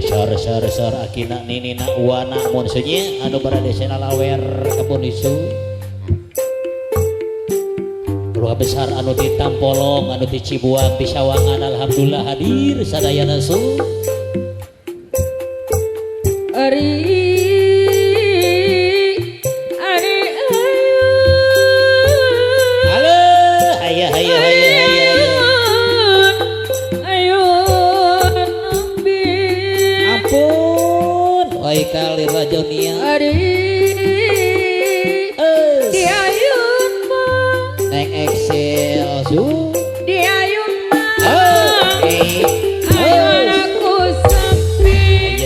Sar akina ninina wana mun sunyi anu berada sena lawer kebun isu keluarga besar anu di Tampolong anu di Cibuang di Sawangan alhamdulillah hadir sadayana su ari kali rajonia ari diayun mah neng Excel su diayun mah ayo anakku sampi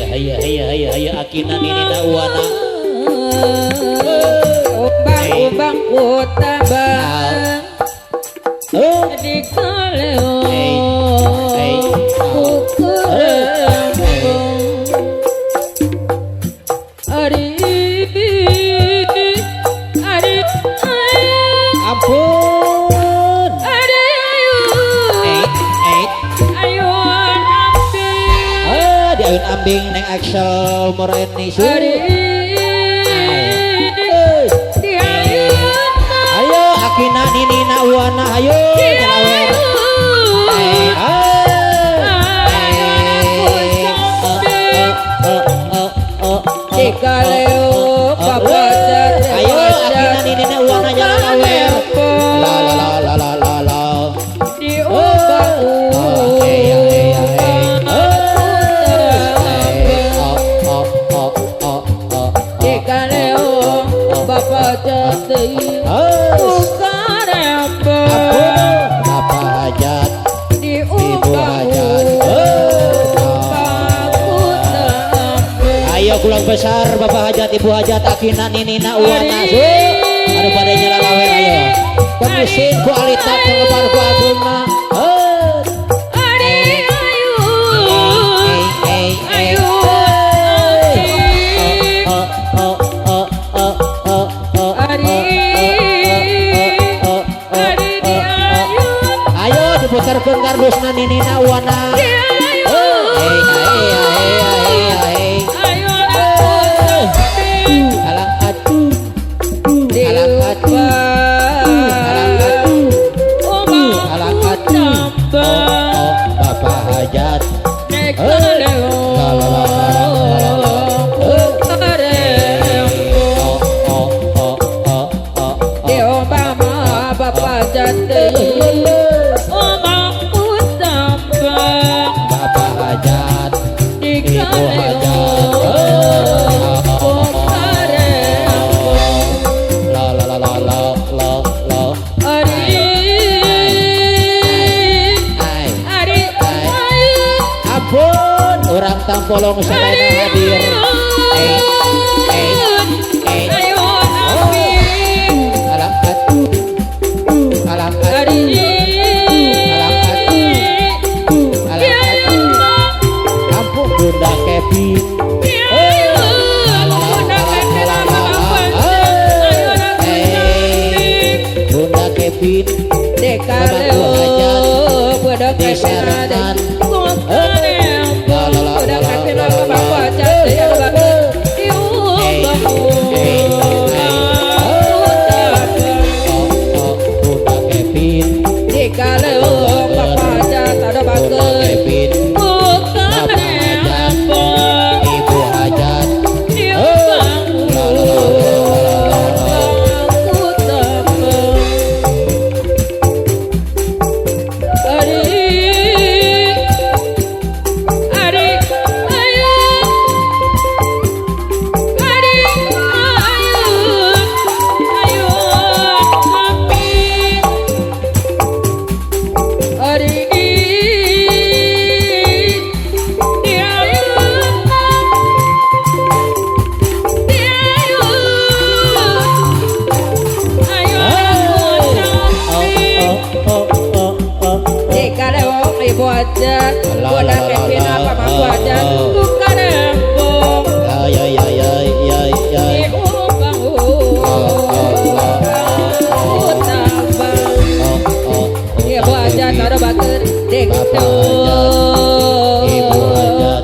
aya akina ninina uwana umbang utabang di kaleo ambing neng Axel Moreni su ayo akina ninina uwana ayo jalawer dikaleo babajar ayo akina ninina uwana jalawer la diubah Bapak jati bukan apa Bapak hajat ibu hajat ayo keluarga besar Bapak hajat ibu hajat akina ninina uwana su ada pada nyala lawer ayo pemisin kualitas pengebar ku agungna diputarkan kardusna ninina uwana alang atu Bapak hajat Bapak jati ibu hajat ampun orang Tampolong sadayana hadir Bunda Kevin Bunda Kevin dekaleo budak diserangan budak kevin bapak jati Bunda Kevin dekaleo bapak jati ada bagus ibu hajat budak kevin apa mampu aja bukan embong ibu aja taruh batur dek ibu hajat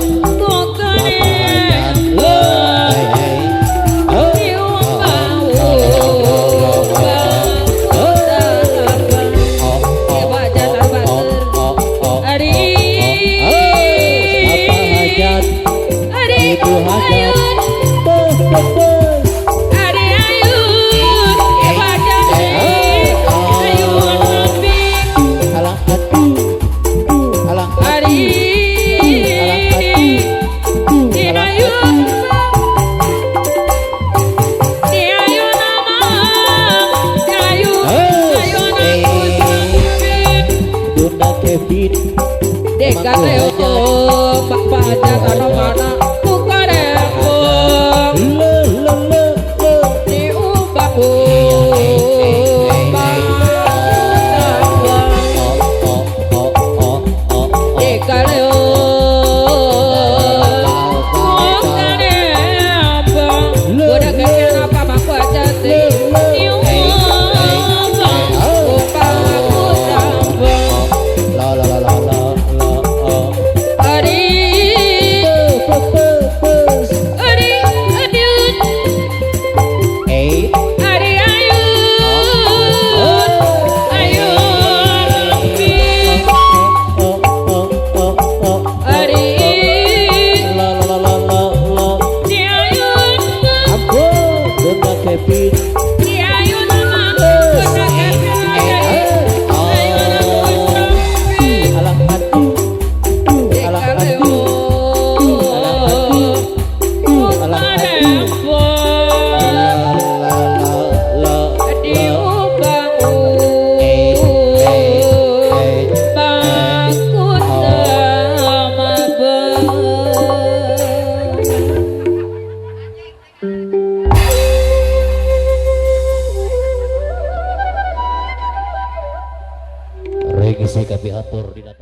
Dekareko Bapak aja karo mana Tukareko Diubahku Dekareko Udah kekena apa aku aja sih Regi saya kapi atur di datang